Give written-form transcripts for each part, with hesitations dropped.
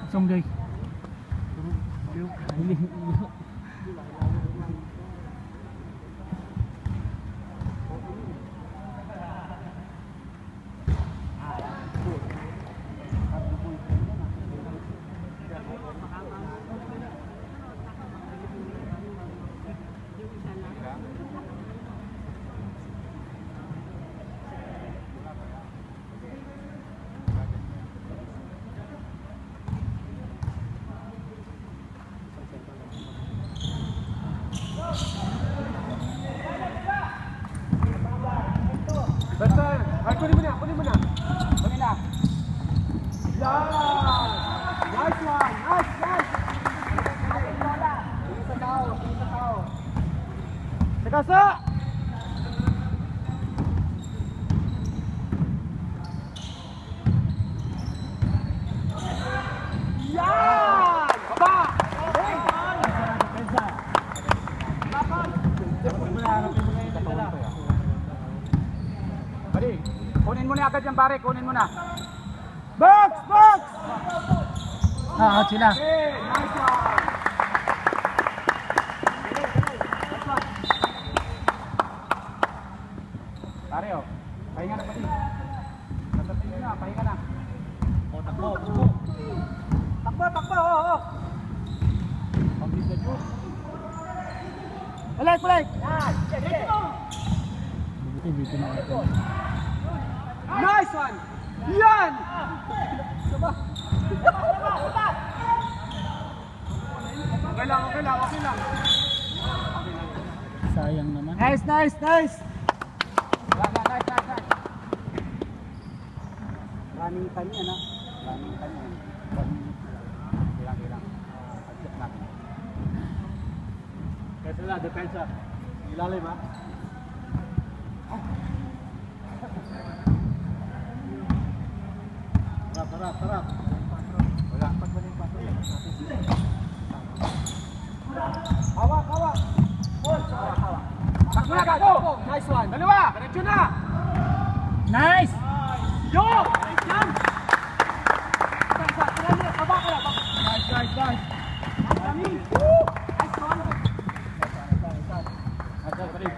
Songgay. Betul. Kunin mo na. Kunin na. Yan. Nice one. Nice. Tingin sa tao. Sekasa. Yan. Baba. Bari, kunin mo na agad yan, pare. Kunin mo na. Box! Out sila. Okay, nice one. Pare, oh. Pahinga na pati. Natatingin na, pahinga na. O, takbo. Takbo, oo. Pag-isa dyan. Balik. Yan, sige. Dito na ako. Nice one! Yan! Saba. Okay lang. Sayang naman. Nice. Nice. Running time yan, ha? Bilang. Adjust natin. Kaya sila, depensa. Ilalim, ha? Sarap. Wala. Pagbalik. Hawak. Hold. Hawak. Takbo na, takbo. Nice one. Dalawa. Diretso na. Nice! Yo! Yan. Baba ka lang. Nice. Woo! Nice one. Balik.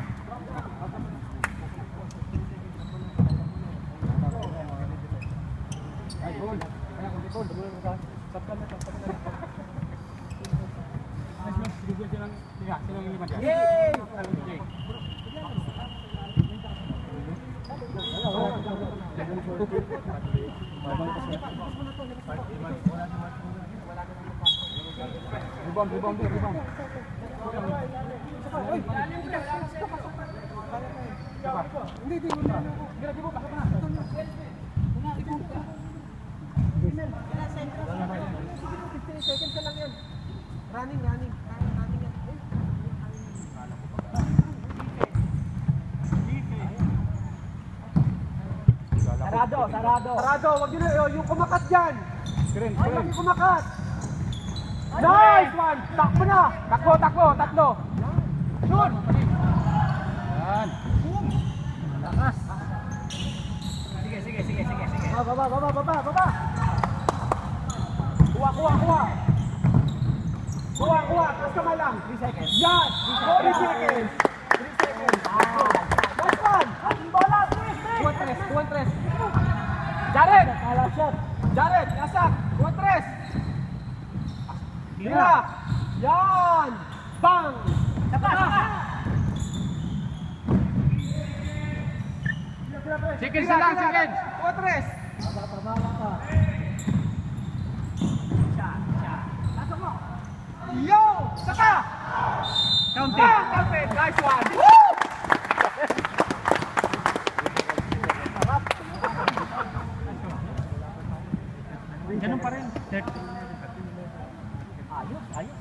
Rebound. Hindi. Seconds lang yan. Running yan. Sarado. Wag yun yung kumakat dyan. Screen. Yung kumakat. Nice one. Takbo na. Takbo. Tatlo. Shoot. Yan. Malakas. Sige. Baba. Kuha. Tapos kamay lang. 3 seconds. Yan. 3 seconds. Nice one. Bola. 2-3. Jared. Yasak. 2-3. Tira. Yan. Bang. Saka. Seconds lang. 2-3. Yo! Saka! Counted! Nice one! Woo! Ganun pa rin. Ayos. Nice.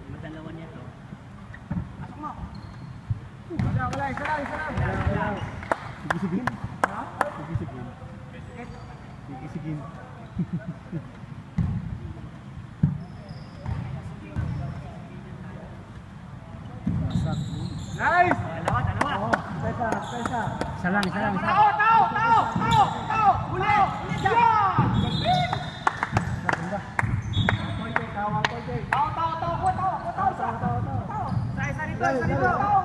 Madalawa niya to. Wala. Isa lang. Sigisigin. Ha? Sigisigin. Masak. Isa lang, isa lang. Tao! Huli! Yan! Tao! Isa rito!